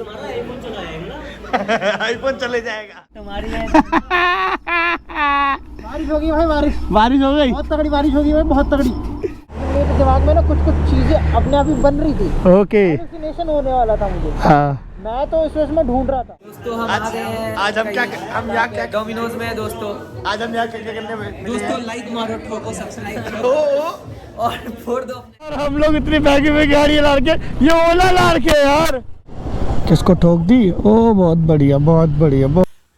तुम्हारा आईफोन चला जाएगा। आईफोन चले जाएगा तुम्हारी बारिश होगी भाई, बारिश हो गई बहुत तगड़ी बारिश होगी भाई, बहुत तगड़ी। मेरे दिमाग में ना कुछ चीजें अपने आप ही बन रही थी, ओके हेलुसिनेशन होने वाला था मुझे। हाँ मैं तो इस में ढूंढ रहा था। दोस्तों हम आ गए हैं। आज हम क्या डोमिनोज में दोस्तों। आज हम यहाँ क्या करने में दोस्तों लाइक मारो, ठोको, सब्सक्राइब करो और फोड़ दो। और हम लोग इतनी महंगी में गाड़ी ला के, ये ओला ला के यार किसको ठोक दी। ओ बहुत बढ़िया, बहुत बढ़िया।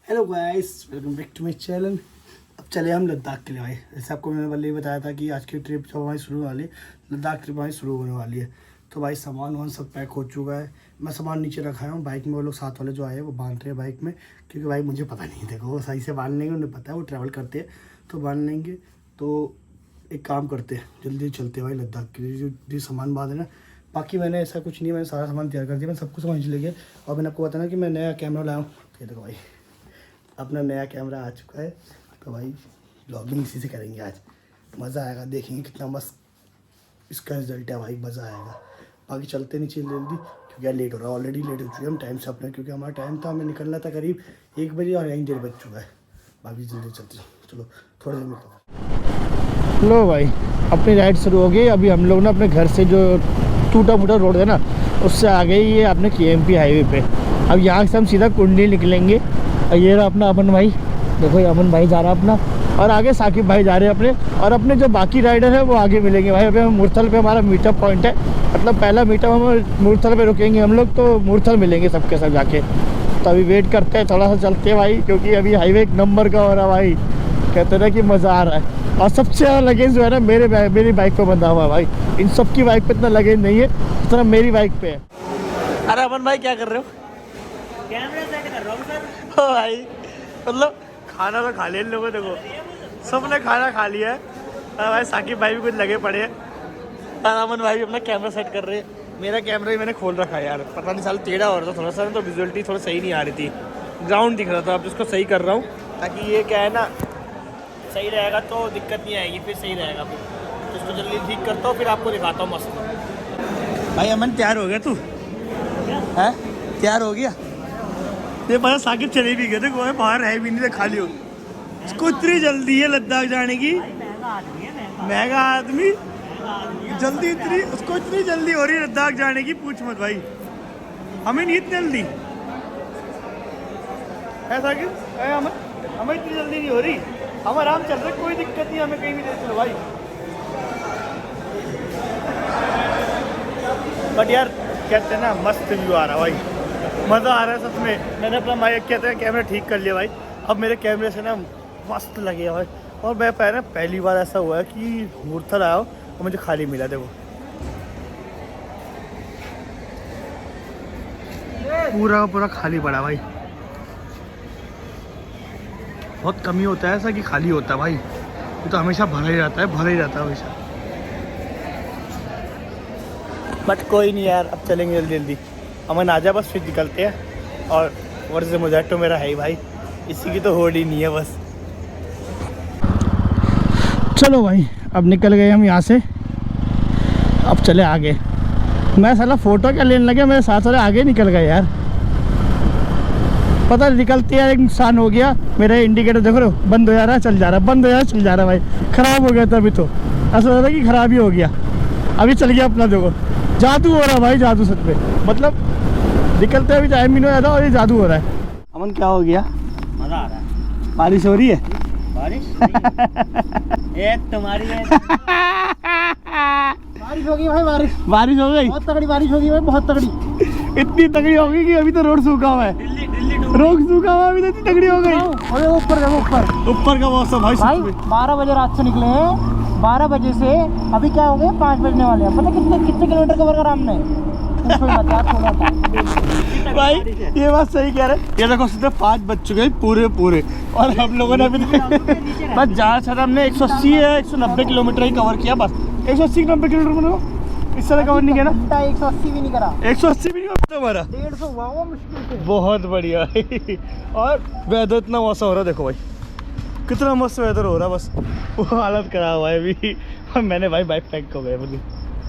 Hello guys, welcome back to my channel. अब चले हम लद्दाख के लिए भाई। जैसे आपको मैंने पहले ही बताया था कि आज की ट्रिप जब हमारी शुरू होने वाली है, लद्दाख ट्रिप हमारी शुरू होने वाली है। तो भाई सामान वामान सब पैक हो चुका है। मैं सामान नीचे रखा हूँ बाइक में। वो लोग साथ वाले जो आए हैं वो बांध रहे हैं बाइक में, क्योंकि भाई मुझे पता नहीं, देखो वो सही से बांध लेंगे, उन्हें पता है वो ट्रैवल करते हैं तो बांध लेंगे। तो एक काम करते हैं, जल्दी चलते हैं भाई लद्दाख के लिए। जो सामान बांध है ना, बाकी मैंने ऐसा कुछ नहीं, मैंने सारा सामान तैयार कर दिया, मैंने सब कुछ समझ ले गया। और मैंने आपको बताया ना कि मैं नया कैमरा लाया हूँ। तो देखो भाई अपना नया कैमरा आ चुका है। तो भाई ब्लॉगिंग इसी से करेंगे आज, मज़ा आएगा, देखेंगे कितना मस्त इसका रिजल्ट है भाई, मज़ा आएगा। बाकी चलते नीचे जल्दी, क्योंकि यार लेट हो रहा है, ऑलरेडी लेट हो चुके हैं हम टाइम से अपने, क्योंकि हमारा टाइम था, हमें निकलना था करीब 1 बजे और यहीं 1:30 बज चुका है। बाकी जल्दी चलते, चलो थोड़ी देर में। लो भाई अपनी राइड शुरू हो गई। अभी हम लोग ना अपने घर से जो टूटा फूटा रोड है ना, उससे आ गए ये अपने KMP हाईवे पे। अब यहाँ से हम सीधा कुंडली निकलेंगे। और ये रहा अपना अमन भाई, देखो ये अमन भाई जा रहा है अपना, और आगे साकिब भाई जा रहे हैं अपने। और अपने जो बाकी राइडर है वो आगे मिलेंगे भाई। अभी हम मूर्थल पे हमारा मीटअप पॉइंट है, मतलब पहला मीटअप हम मूर्थल पे रुकेंगे हम लोग, तो मूर्थल मिलेंगे सबके सब जाके। तो अभी वेट करते हैं, थोड़ा सा चलते हैं भाई, क्योंकि अभी हाईवे 1 नंबर का हो रहा है भाई। कहते हैं ना कि मज़ा आ रहा है। और सबसे ज़्यादा लगेज जो है ना मेरी बाइक पे बंधा हुआ है भाई। इन सब की बाइक पे इतना लगेज नहीं है जितना मेरी बाइक पे है। अरे अमन भाई क्या कर रहे हो? कैमरा सेट कर रहा हूँ सर। ओ भाई मतलब खाना तो खा लिया इन लोगों ने, देखो सबने खाना खा लिया है। और भाई साकिब भाई भी कुछ लगे पड़े हैं, और अमन भाई भी अपना कैमरा सेट कर रहे हैं। मेरा कैमरा ही मैंने खोल रखा है यार, पता नहीं साल टेढ़ा हो रहा था थोड़ा सा, तो विजुअलिटी थोड़ा सही नहीं आ रही थी, ग्राउंड दिख रहा था। अब इसको सही कर रहा हूँ, ताकि ये क्या है ना, सही रहेगा तो दिक्कत नहीं आएगी, फिर सही रहेगा। फिर तो इसको जल्दी ठीक करता हूँ, फिर आपको दिखाता हूँ मस्त। भाई अमन तैयार हो गया तू? है तैयार हो गया? ये पता साकिब चले भी गए थे, कोई बाहर है भी नहीं थे, खाली हो। इसको इतनी जल्दी है लद्दाख जाने की, महंगा आदमी, जल्दी इतनी उसको इतनी जल्दी हो रही है लद्दाख जाने की, पूछ मत भाई। हमें नहीं इतनी जल्दी है साकिब, हमें इतनी जल्दी नहीं हो रही, हम आराम चल रहे, कोई दिक्कत नहीं, हमें कहीं भी ले चलो भाई। बट यार कहते हैं ना मस्त व्यू आ रहा है भाई, मज़ा आ रहा है सच में। मैंने अपना माइक कहते हैं कैमरा ठीक कर लिया भाई, अब मेरे कैमरे से ना मस्त लगे भाई। और मैं पहली बार ऐसा हुआ है कि मूर्थल आया हो और मुझे खाली मिला, देखो पूरा पूरा खाली पड़ा भाई। बहुत कमी होता है ऐसा कि खाली होता है भाई, ये तो हमेशा भरा ही रहता है, भरा ही रहता है हमेशा। बट कोई नहीं यार, अब चलेंगे जल्दी जल्दी। अमन आ जा बस, फिर निकलते हैं। और वर्ष मोजैटो मेरा है ही भाई, इसी की तो होड़ ही नहीं है बस। चलो भाई अब निकल गए हम यहाँ से, अब चले आगे। मैं साला फ़ोटो क्या लेने लगे, मेरे साथ वाले आगे निकल गए यार, पता निकलते यार एक नुकसान हो गया। मेरा इंडिकेटर देखो रो, बंद हो जा रहा है, चल जा रहा है, बंद हो जा रहा है, चल जा रहा है भाई। ख़राब हो गया था अभी, तो ऐसा लग रहा कि ख़राब ही हो गया, अभी चल गया अपना। देखो जादू हो रहा है भाई, जादू सच में, मतलब निकलते अभी टाइम भी नहीं हो रहा और ये जादू हो रहा है। अमन क्या हो गया? मज़ा आ रहा है। बारिश हो रही है? बारिश एक तुम्हारी है। बारिश होगी भाई, बारिश हो गई, बहुत तगड़ी बारिश होगी भाई, बहुत तगड़ी। इतनी तगड़ी हो गई कि अभी तो रोड सूखा हुआ है, रोड सूखा हुआ है, अभी तो इतनी तगड़ी हो गई। अरे ऊपर देखो, ऊपर का मौसम भाई, भाई 12 बजे रात से निकले हैं, 12 बजे से अभी क्या हो गया, 5 बजने वाले हैं। पता कितने किलोमीटर कवर करा हमने? भाई ये बात सही कह रहे, ये देखो सीधे 5 बज चुके हैं पूरे, और हम लोगों ने अभी बस जहाँ से हमने 180 या 190 किलोमीटर ही कवर किया, बस 180-90 किलोमीटर, इससे कवर नहीं किया ना। 180 भी नहीं करा, 180 भी नहीं होता हमारा, 150 हुआ वो मुश्किल से। बहुत बढ़िया। और वेदर इतना मौसम हो रहा है, देखो भाई कितना मस्त वेदर हो रहा है, बस वो हालत खराब हुआ है अभी। मैंने भाई बाइक पैक हो गए,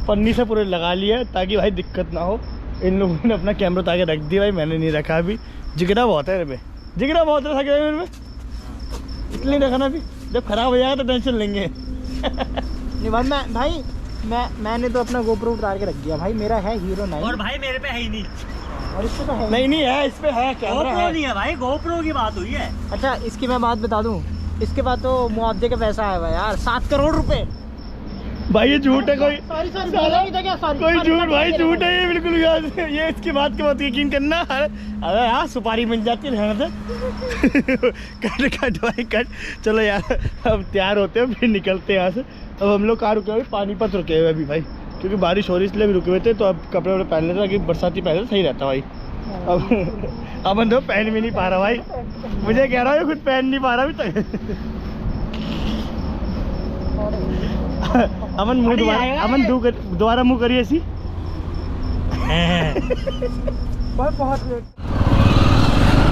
पन्नी से पूरे लगा लिया है ताकि भाई दिक्कत ना हो। इन लोगों ने अपना कैमरा उतार के रख दिया भाई, मैंने नहीं रखा अभी। जिगरा बहुत है मेरे पे, जिगरा बहुत है मेरे में, इसलिए रखा ना। अभी जब खराब हो जाएगा तो टेंशन लेंगे। नहीं भाई मैंने तो अपना गोप्रो उतार के रख दिया भाई, मेरा है हीरो 9 और भाई मेरे पे है ही नहीं। और इस पे तो है नहीं है, इस पे है कैमरा GoPro नहीं है भाई, GoPro की बात हुई है। अच्छा इसकी मैं बात बता दूं, इसके बाद तो मुआवजे का पैसा आया हुआ यार 7 करोड़ रुपए। भाई। ये झूठ है कोई, सॉरी नहीं था क्या? सॉरी कोई झूठ भाई, झूठ है ये बिल्कुल। ये इसकी बात के मत यकीन करना। अरे यार सुपारी मिल जाती है रहने दे। कट भाई कट। चलो यार अब तैयार होते हैं फिर निकलते हैं यहाँ से। अब हम लोग कहाँ रुके हुए? पानीपत रुके हुए अभी भाई, क्योंकि बारिश हो रही इसलिए भी रुके हुए थे। तो अब कपड़े वपड़े पहन लेते, ताकि बरसाती पहले सही रहता भाई। अब अमन तो पहन भी नहीं पा रहा भाई, मुझे कह रहा है खुद पहन नहीं पा रहा अभी तक। अमन मुंह दोबारा मुंह करिए ऐसी। बहुत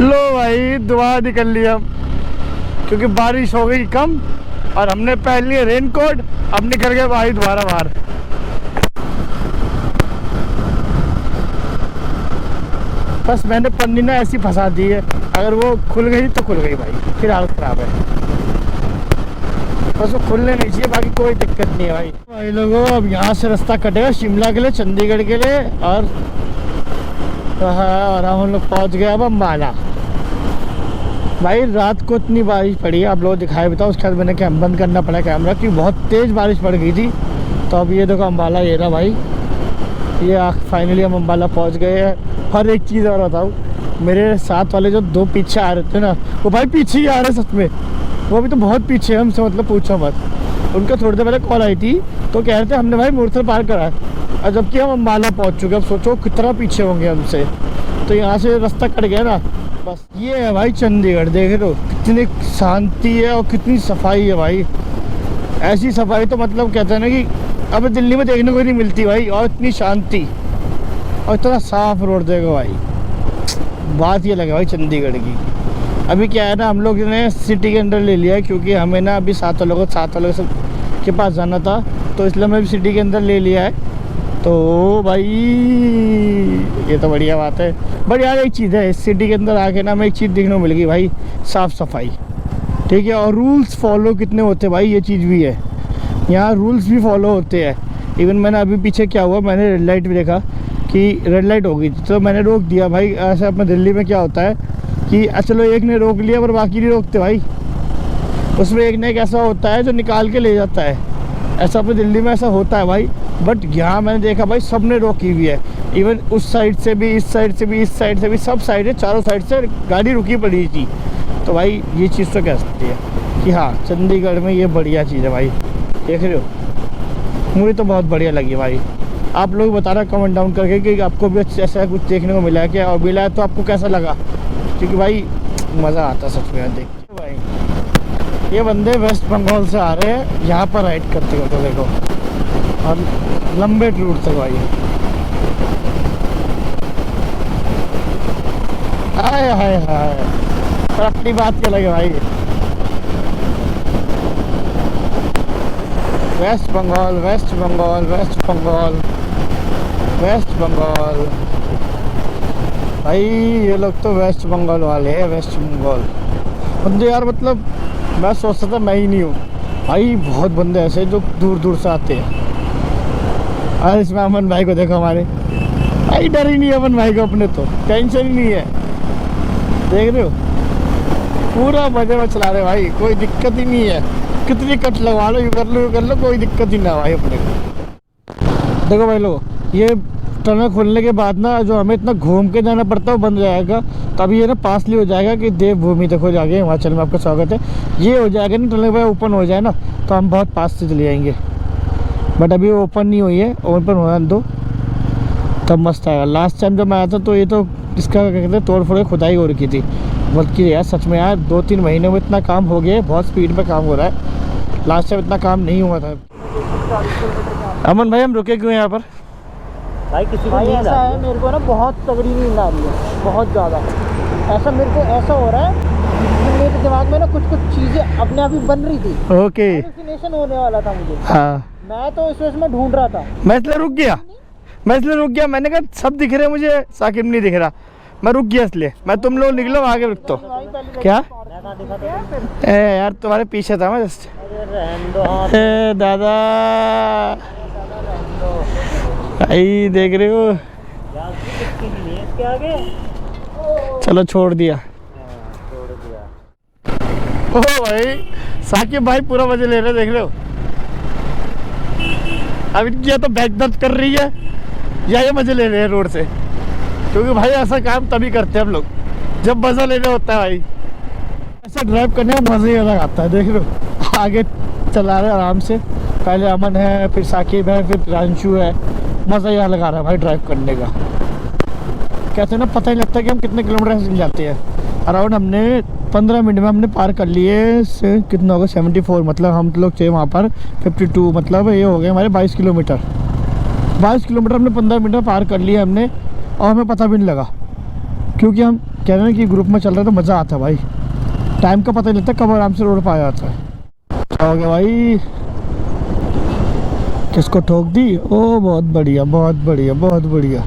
लो भाई दोबारा निकल लिया हम, क्योंकि बारिश हो गई कम और हमने पहन लिया रेनकोट। अब निकल गए भाई दोबारा बाहर। बस मैंने पन्नी ना ऐसी फंसा दी है, अगर वो खुल गई तो खुल गई भाई, फिर हालत खराब है। बस वो खुलने नहीं चाहिए, बाकी कोई दिक्कत नहीं है भाई। भाई लोगों अब यहाँ से रास्ता कटेगा शिमला के लिए, चंडीगढ़ के लिए। और हम लोग पहुँच गए अब अम्बाला। भाई रात को इतनी बारिश पड़ी है, आप लोग दिखाई बताओ। उसके बाद मैंने बंद करना पड़ा कैमरा, क्योंकि बहुत तेज़ बारिश पड़ गई थी। तो अब ये देखो अम्बाला ये रहा भाई, ये फाइनली हम अम्बाला पहुँच गए हैं। हर एक चीज़ और बताऊँ, मेरे साथ वाले जो 2 पीछे आ रहे थे ना, वो भाई पीछे ही आ रहे सच में। वो अभी तो बहुत पीछे है हमसे, मतलब पूछो मत। उनका थोड़ी देर पहले कॉल आई थी, तो कह रहे थे हमने भाई मूर्सल पार करा है, और जबकि हम अम्बाला पहुंच चुके। अब सोचो कितना पीछे होंगे हमसे। तो यहाँ से रास्ता कट गया ना। बस ये है भाई चंडीगढ़, देखे तो कितनी शांति है और कितनी सफाई है भाई। ऐसी सफाई तो मतलब कहते हैं ना कि अब दिल्ली में देखने को नहीं मिलती भाई। और इतनी शांति और इतना साफ रोड देखो भाई, बात ये लगे भाई चंडीगढ़ की। अभी क्या है ना, हम लोग ने सिटी के अंदर ले लिया है, क्योंकि हमें ना अभी सात वालों के पास जाना था, तो इसलिए हमने भी सिटी के अंदर ले लिया है। तो भाई ये तो बढ़िया बात है। बट यार एक चीज़ है, सिटी के अंदर आके ना हमें एक चीज़ देखने को मिल गई भाई, साफ़ सफाई, ठीक है। और रूल्स फॉलो कितने होते हैं भाई, ये चीज़ भी है। यहाँ रूल्स भी फॉलो होते हैं। इवन मैंने अभी पीछे क्या हुआ, मैंने रेड लाइट भी देखा कि रेड लाइट हो गई, तो मैंने रोक दिया भाई। ऐसे अपने दिल्ली में क्या होता है कि चलो एक ने रोक लिया पर बाकी नहीं रोकते भाई। उसमें एक ने एक ऐसा होता है जो निकाल के ले जाता है, ऐसा अपने दिल्ली में ऐसा होता है भाई। बट यहाँ मैंने देखा भाई सब ने रोकी हुई है। इवन उस साइड से भी, इस साइड से भी, इस साइड से भी, सब साइड है, चारों साइड से गाड़ी रुकी पड़ी थी। तो भाई ये चीज़ तो कह सकती है कि हाँ चंडीगढ़ में ये बढ़िया चीज़ है भाई। देख रहे हो, मुझे तो बहुत बढ़िया लगी भाई। आप लोग बताना कमेंट डाउन करके कि आपको भी ऐसा कुछ देखने को मिला है क्या, और मिला है तो आपको कैसा लगा, क्योंकि भाई मज़ा आता सच में देख के भाई। ये बंदे वेस्ट बंगाल से आ रहे हैं यहाँ पर राइड करते हो, तो देखो, और लंबे रूट तक भाई। हाय हाय हाय, पर अपनी बात क्या लगे भाई। West Bengal, West Bengal, West Bengal, West Bengal भाई। ये लोग तो वेस्ट बंगाल वाले हैं, वेस्ट बंगाल बंदे यार। मतलब मैं सोचता था मैं ही नहीं हूँ भाई, बहुत बंदे ऐसे जो दूर दूर से आते हैं। और इसमें अमन भाई को देखो हमारे भाई, डर ही नहीं है अमन भाई को, अपने तो टेंशन ही नहीं है। देख रहे हो पूरा मजे में चला रहे भाई, कोई दिक्कत ही नहीं है। कितनी कट लगवा लो, यू कर लो, यू कर लो, कोई दिक्कत ही ना भाई अपने को। देखो भाई लोग, ये टनल खुलने के बाद ना जो हमें इतना घूम के जाना पड़ता है वो बंद हो जाएगा। तभी ये ना पास हो जाएगा कि देवभूमि देखो जाके, हिमाचल में आपका स्वागत है। ये हो जाएगा ना, टनल ओपन हो जाए ना तो हम बहुत पास से चले जाएंगे। बट अभी वो ओपन नहीं हुई है, ओपन होने दो तब मस्त आएगा। लास्ट टाइम जब मैं आया था तो ये तो इसका क्या कहते हैं, तोड़ फोड़ खुदाई हो रखी थी। बल्कि यार सच में यार 2-3 महीने में इतना काम हो गया, बहुत स्पीड में काम हो रहा है। लास्ट टाइम इतना काम नहीं हुआ था। अमन भाई हम रुके क्यों यहाँ पर भाई? किसी भाई ऐसा है, मेरे को ना बहुत तगड़ी नींद आ रही है, बहुत ज़्यादा। ऐसा मेरे को ऐसा हो रहा है कि मेरे दिमाग में ना कुछ चीज़ें अपने आप ही बन रही थी। ओके, हेलुसिनेशन होने वाला था मुझे। हाँ मैं तो इस वजह से मैं ढूंढ रहा था, मैं इसलिए रुक गया। मैं इसलिए रुक गया, मैंने कहा सब दिख रहे हैं मुझे, साकिब नहीं दिख रहा, मैं रुक गया इसलिए। मैं तुम लोग निकलो आगे रुक तो। क्या यार तुम्हारे पीछे था मैं जस्ट। दादा भाई देख रहे हो, चलो छोड़ दिया। ओ भाई साकिब भाई पूरा मजे ले रहे, देख रहे हो। अब इनकी या तो बैक दर्द कर रही है या ये मजे ले रहे हैं रोड से, क्योंकि भाई ऐसा काम तभी करते हैं हम लोग जब मजा लेना होता है। भाई ऐसा ड्राइव करने में मजा ही अलग आता है। देख रहे हो आगे चला रहे आराम से, पहले अमन है, फिर साकिब है, फिर रांशु है, मज़ा ही अलग आ रहा है भाई ड्राइव करने का। कहते हैं ना पता ही लगता है कि हम कितने किलोमीटर से जाते हैं। अराउंड हमने 15 मिनट में हमने पार कर लिए से कितना होगा 74, मतलब हम लोग थे वहाँ पर 52, मतलब ये हो गए हमारे 22 किलोमीटर। 22 किलोमीटर हमने 15 मिनट में पार कर लिए हमने, और हमें पता भी नहीं लगा, क्योंकि हम कह रहे हैं कि ग्रुप में चल रहे तो मज़ा आता है भाई, टाइम का पता नहीं लगता कब आराम से रोड पर आ जाता है। क्या हो गया भाई, किसको ठोक दी? ओ बहुत बढ़िया बहुत बढ़िया बहुत बढ़िया।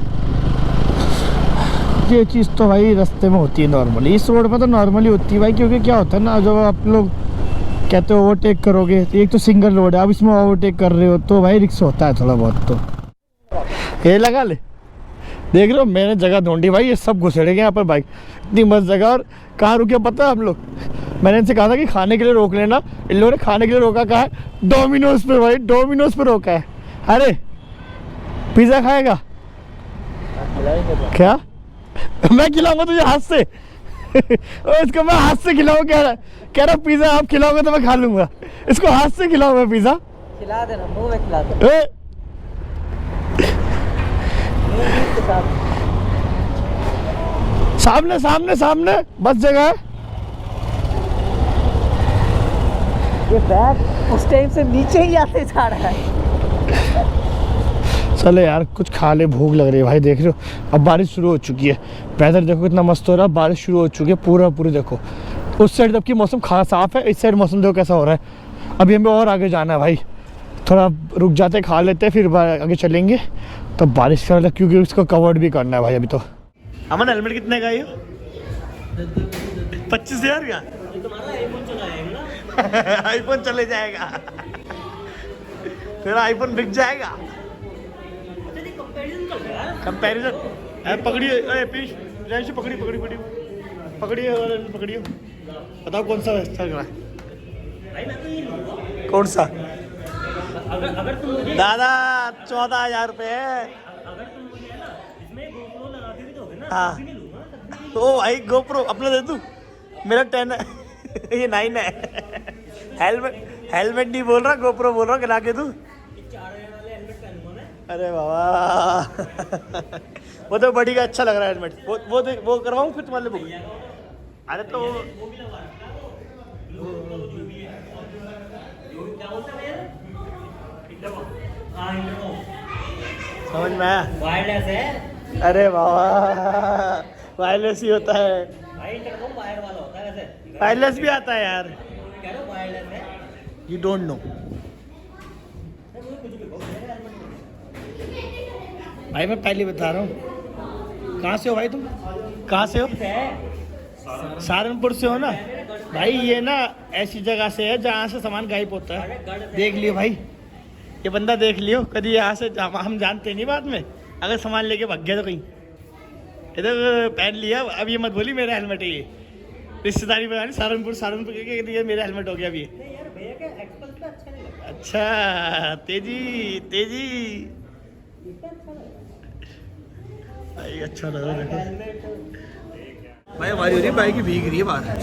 ये चीज़ तो भाई रास्ते में होती है नॉर्मली, इस रोड पर तो नॉर्मली होती है भाई, क्योंकि क्या होता है ना, जब आप लोग कहते हो ओवरटेक करोगे तो एक तो सिंगल रोड है, अब इसमें ओवरटेक कर रहे हो तो भाई रिक्स होता है थोड़ा बहुत। तो ये लगा ले, देख रहे हो मैंने जगह ढूंढी भाई, ये सब घुसेड़े गए यहाँ पर बाइक, इतनी मस्त जगह। और कहाँ रुके पता है हम लोग, मैंने इनसे कहा था कि खाने के लिए रोक लेना, इन लोगों ने खाने के लिए रोका, कहा है डोमिनोज पे भाई, डोमिनोज पे रोका है। अरे पिज़्ज़ा खाएगा क्या? मैं खिलाऊंगा तुझे हाथ से और इसको मैं हाथ से खिलाऊंगा, कह रहा पिज़्ज़ा आप खिलाओगे तो मैं खा लूंगा, इसको हाथ से खिलाऊंगा पिज़्ज़ा। खिला देना, मुंह में खिला दे। सामने सामने सामने बस जगह है। ये बैग उस टाइम से नीचे ही आते जा रहा है। चले यार कुछ खा ले, भूख लग रही है भाई। देख रहे हो अब बारिश शुरू हो चुकी है, वेदर देखो कितना मस्त हो रहा है, बारिश शुरू हो चुकी है पूरा पूरी। देखो उस साइड जबकि मौसम खास साफ है, इस साइड मौसम देखो कैसा हो रहा है। अभी हमें और आगे जाना है भाई, थोड़ा रुक जाते खा लेते फिर आगे चलेंगे। तो बारिश का क्योंकि उसको कवर्ड भी करना है भाई अभी तो। अमन हेलमेट कितने का ये? 25,000 का। आईफोन चले जाएगा फिर आईफोन बिक जाएगा। कंपैरिजन पकड़िए पीयूष, पकड़ी पकड़ी पकड़ी पकड़िए पकड़िए, बताओ कौन सा अच्छा लग रहा है? कौन सा? अगर तुम दादा 14,000 रुपये है। हाँ तो भाई गोप्रो अपना दे दूँ, मेरा 10 है ये 9 है। हेलमेट नहीं बोल रहा, गोप्रो बोल रहा हूँ, गिरा के दूँ। अरे बाबा वो तो बड़ी का अच्छा लग रहा है हेलमेट, वो करवाऊँ फिर तुम्हारे बुक। अरे तो समझ में आया? वायरलेस है। अरे बाबा वायरलेस ही होता है भाई, इंटरकॉम वायर वाला होता है वैसे। वायरलेस भी आता है यार, कह रहा वायरलेस है। यू डोंट नो भाई, मैं पहले बता रहा हूँ। कहाँ से हो भाई तुम? कहाँ से हो? सहारनपुर से हो ना भाई? ये ना ऐसी जगह से है जहाँ से सामान गायब होता है। देख लियो भाई, ये बंदा देख लियो, कभी यहाँ से हम जानते नहीं बाद में, अगर सामान लेके भाग गया तो कहीं इधर पहन लिया। अब ये मत बोली मेरा हेलमेट है ये, रिश्तेदारी बनानी सहारनपुर के मेरा हेलमेट हो गया अभी। अच्छा तेजी भाई, अच्छा लग रहा है भाई। हमारी हो रही बाइक की भीग रही है बाहर,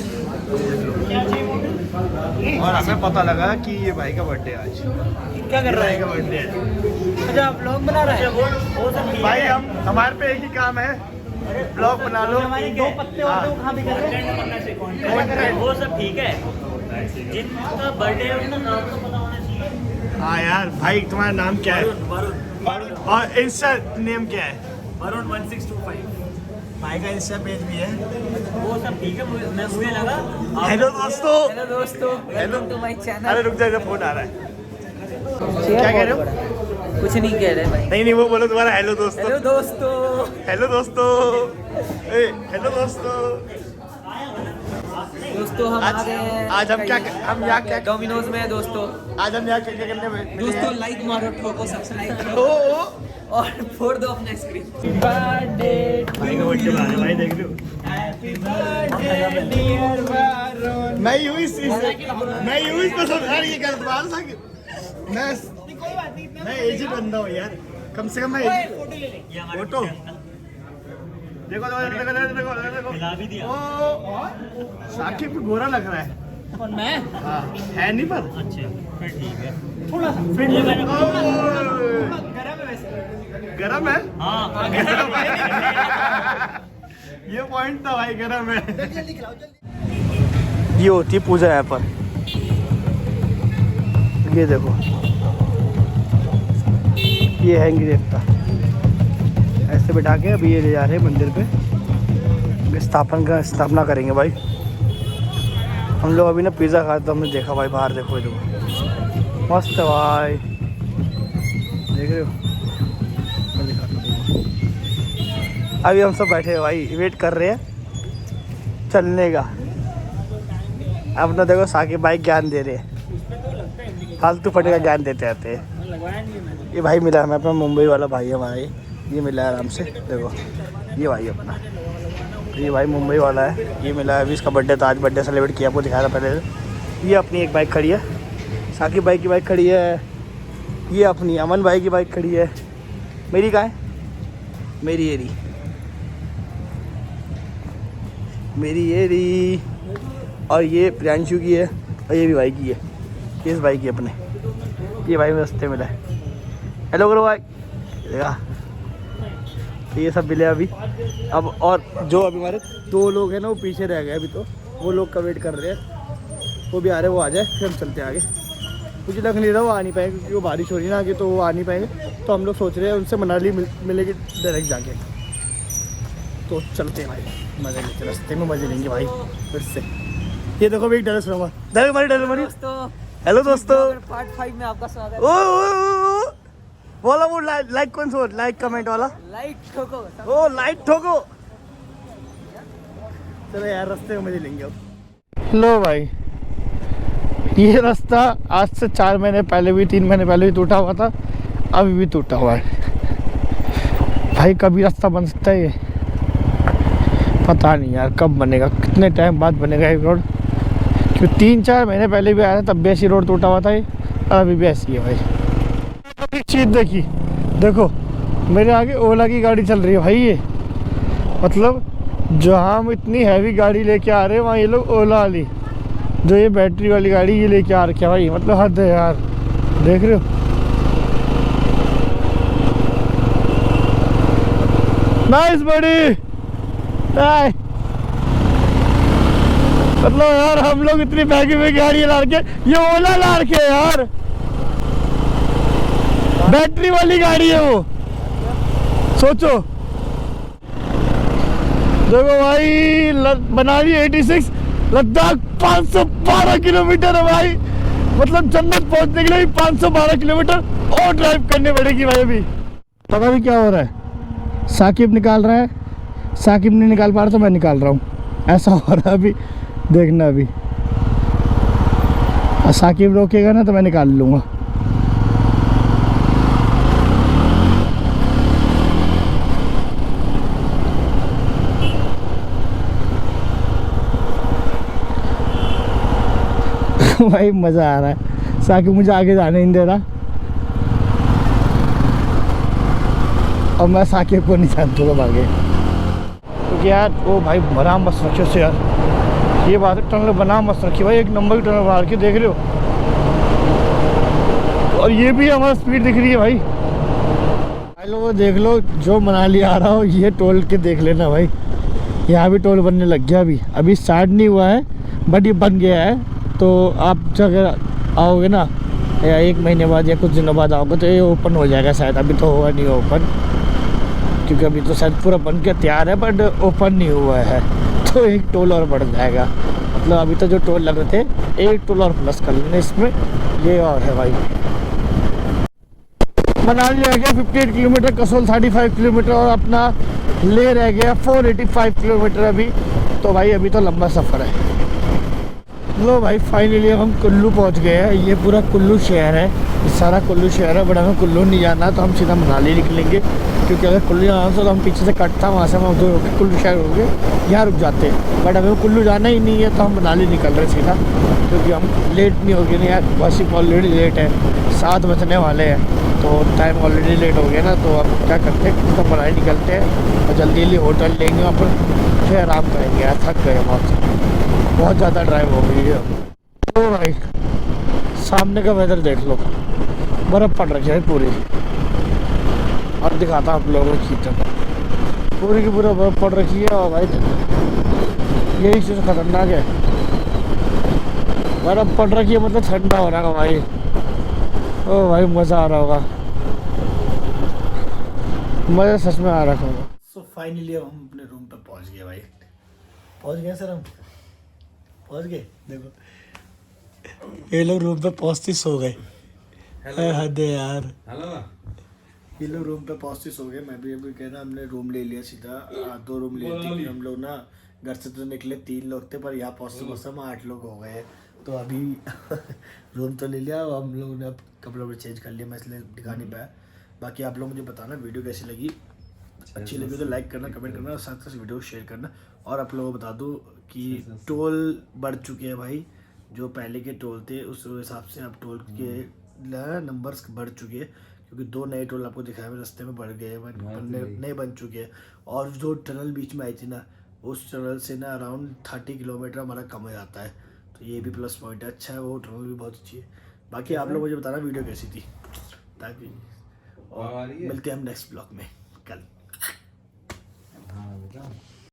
और हमें पता लगा कि ये भाई का बर्थडे आज। क्या कर रहा है? का बर्थडे है। अच्छा ब्लॉग बना रहा है भाई हमारे पे एक ही काम है, ब्लॉग बना लो। हमारे 2 पत्ते और तो कहाँ भी कर रहे हैं? वो सब ठीक है, जिनका बर्थडे है उनका नाम तो पता होना चाहिए। हाँ यार भाई, तुम्हारा नाम क्या है और इंस्टा नेम क्या है? वरुण 1625। भाई का इंस्टा पेज भी है। वो सब ठीक है, मैं मुझे लगा। हेलो दोस्तों, हेलो दोस्तों, हेलो टू माय चैनल। अरे रुक जाएगा, फोन आ रहा है। क्या कह रहे हो? कुछ नहीं कह रहे भाई। नहीं वो बोलो तुम्हारा हेलो दोस्तों। हेलो दोस्तों। हेलो दोस्तों। हेलो दोस्तों। दोस्तों हम आ गए हैं। आज हम यहाँ क्या डोमिनोज में है दोस्तों। आज हम यहाँ क्या करने में दोस्तों लाइक मारो, ठोको, सब्सक्राइब करो और फोड़ दो अपना स्क्रीन। बर्थडे भाई का बर्थडे आ रहा है भाई, देख लो। मैं यूं इस पर यार ये कर बाल सा मैं एजेड बंदा हूँ यार, कम से कम मैं फोटो देखो साकिब भी गोरा लग रहा है। और मैं है नहीं पर अच्छा फिर ठीक है, थोड़ा सा गरम है। हाँ गरम है। ये पॉइंट था भाई, गरम है। ये होती है पूजा यहाँ पर। ये देखो ये है देवता, ऐसे बिठा के अभी ये ले जा रहे हैं मंदिर पे स्थापना करेंगे भाई। हम लोग अभी ना पिज़्ज़ा खाए तो हमने देखा भाई बाहर, देखो ये देखो मस्त है भाई, देख रहे हो। मैं दिखाता हूँ, अभी हम सब बैठे हैं भाई, वेट कर रहे हैं चलने का। अपना देखो साकिब भाई ज्ञान दे रहे हैं, फालतू फटे का ज्ञान देते रहते हैं। ये भाई मिला हमें अपना मुंबई वाला भाई है हमारा, ये मिला है आराम से। देखो ये भाई अपना, ये भाई मुंबई वाला है, ये मिला है। अभी इसका बर्थडे था, आज बर्थडे सेलिब्रेट किया, आपको दिखाया था पहले। ये अपनी एक बाइक खड़ी है, साकिब भाई की बाइक खड़ी है, ये अपनी अमन भाई की बाइक खड़ी है। मेरी कहाँ है? मेरी ये रही, मेरी ये रही, और ये प्रियांशु की है, और ये भी भाई की है, किस भाई की अपने। ये भाई में रास्ते मिला है, हेलो करो भाई, देखा। तो ये सब मिले अभी। अब और जो अभी हमारे 2 लोग हैं ना वो पीछे रह गए अभी, तो वो लोग का वेट कर रहे हैं, वो भी आ रहे हैं, वो आ जाए फिर हम चलते हैं आगे। मुझे लग नहीं रहा वो आ नहीं पाएंगे क्योंकि वो बारिश हो रही है ना आगे, तो वो आ नहीं पाएंगे। तो हम लोग सोच रहे हैं उनसे मनाली मिलेगी डायरेक्ट जाके, तो चलते हैं भाई, मज़े लेते रास्ते में, मज़े लेंगे भाई फिर से। ये देखो भाई डर रहूँगा, डर मारी दोस्तों। हेलो दोस्तों, पार्ट 5 में आपका स्वागत है। ओ बोला वो लाइक कौन सा, लाइक कमेंट वाला, लाइक ठोको। ओ लाइक ठोको। चलो यार रास्ते में मजे लेंगे अब। लो भाई, ये रास्ता आज से 4 महीने पहले भी, 3 महीने पहले भी टूटा हुआ था, अभी भी टूटा हुआ है भाई। कभी रास्ता बन सकता है ये, पता नहीं यार कब बनेगा, कितने टाइम बाद बनेगा ये रोड। क्योंकि 3-4 महीने पहले भी आया था, तब भी ऐसी रोड टूटा हुआ था ये, अभी भी ऐसी है भाई। एक चीज़ देखी, देखो मेरे आगे ओला की गाड़ी चल रही है भाई। ये मतलब जहाँ हम इतनी हैवी गाड़ी लेके आ रहे हैं, वहाँ ये लोग ओला वाली, जो ये बैटरी वाली गाड़ी ये लेके आ रखे भाई, मतलब हद है यार, देख रहे हो। नाइस बड़ी, मतलब यार हम लोग इतनी महंगी गाड़ी ला रखे, ये ओला ला रखे यार, बैटरी वाली गाड़ी है वो, सोचो। देखो भाई मनाली 86, लद्दाख 512 किलोमीटर है भाई, मतलब जन्नत पहुंचने के लिए 512 किलोमीटर और ड्राइव करनी पड़ेगी भाई। अभी पता भी क्या हो रहा है, साकिब निकाल रहा है, साकिब नहीं निकाल पा रहा तो मैं निकाल रहा हूँ, ऐसा हो रहा है अभी, देखना अभी। साकिब रोकेगा ना तो मैं निकाल लूँगा। भाई मज़ा आ रहा है, साकिब मुझे आगे जाने नहीं दे रहा और मैं साकिब को नहीं जानता हूँ आगे, क्योंकि यार वो भाई बना मस्त रखे से यार, ये बात है, टनल बना मस्त रखी भाई, 1 नंबर की टनल बना के, देख रहे हो। और ये भी हमारा स्पीड दिख रही है भाई। भाई लोगों देख लो, जो मनाली आ रहा हो ये टोल के देख लेना भाई, यहाँ भी टोल बनने लग गया। अभी स्टार्ट नहीं हुआ है बट ये बन गया है। तो आप जब आओगे ना, या 1 महीने बाद या कुछ दिनों बाद आओगे तो ये ओपन हो जाएगा शायद, अभी तो होगा नहीं ओपन, क्योंकि अभी तो शायद पूरा बन के तैयार है बट ओपन नहीं हुआ है। तो 1 टोल और बढ़ जाएगा, मतलब अभी तो जो टोल लग रहे थे 1 टोल और प्लस कर लेना इसमें, ये और है भाई। मनाली रह गया 58 किलोमीटर, कसोल 35 किलोमीटर और अपना ले रह गया 485 किलोमीटर अभी। तो भाई अभी तो लंबा सफ़र है। लो भाई फाइनली हम कुल्लू पहुंच गए हैं। ये पूरा कुल्लू शहर है, ये सारा कुल्लू शहर है। बट हमें कुल्लू नहीं जाना तो हम सीधा मनाली निकलेंगे, क्योंकि अगर कुल्लू जाना तो हम पीछे से कटता वहाँ से हम उधर होकर कुल्लू शहर हो गए यहाँ रुक जाते। बट हमें कुल्लू जाना ही नहीं है तो हम मनाली निकल रहे सीधा, क्योंकि हम लेट नहीं हो गए। नहीं यार बस ऑलरेडी लेट है, 7 बजने वाले हैं तो टाइम ऑलरेडी लेट हो गया ना। तो अब क्या करते हैं, तो मनाली निकलते हैं और जल्दी जल्दी होटल लेंगे, वहाँ पर फिर आराम करेंगे। यार थक गए बहुत ज़्यादा ड्राइव हो गई है। तो भाई सामने का वेदर देख लो, बर्फ़ पड़ रखी है पूरी। और दिखाता हूँ आप लोगों को खींचता पूरी की पूरा बर्फ़ पड़ रखी है। और भाई यही चीज़ खतरनाक है, बर्फ़ पड़ रखी है मतलब ठंडा हो रहा है भाई। ओ भाई मज़ा आ रहा होगा, मज़ा सच में आ रहा होगा। सो फाइनली अब हम अपने रूम पे पहुंच गए भाई। पहुंच गए सर, हम पहुंच गए। देखो ये लोग रूम पे पहुंचते सो गए। हद है यार। ये लोग रूम पे पहुंचते सो गए। मैं भी अभी कह रहा हमने रूम ले लिया सीधा। 2 रूम लिए थे। हम लोग ना घर से तो निकले 3 लोग थे, पर यहाँ पहुंचते पहुंचते हम 8 लोग हो गए। तो अभी रूम तो ले लिया, हम लोगों ने अब कपड़े वपड़े चेंज कर लिया, मैं इसलिए दिखा नहीं पाया। बाकी आप लोग मुझे बताना वीडियो कैसी लगी। अच्छी लगी तो लाइक करना, कमेंट करना और साथ साथ वीडियो शेयर करना। और आप लोगों को बता दो कि टोल बढ़ चुके हैं भाई। जो पहले के टोल थे उस हिसाब से अब टोल के नंबर्स बढ़ चुके हैं, क्योंकि 2 नए टोल आपको दिखाया मैं रास्ते में बढ़ गए हैं, नए बन चुके हैं। और जो टनल बीच में आई थी ना, उस टनल से ना अराउंड 30 किलोमीटर हमारा कम हो जाता है। तो ये भी प्लस पॉइंट है, अच्छा है, वो टनल भी बहुत अच्छी है। बाकी आप लोग मुझे बताना वीडियो कैसी थी, ताकि और मिलते हैं हम नेक्स्ट ब्लॉग में कल।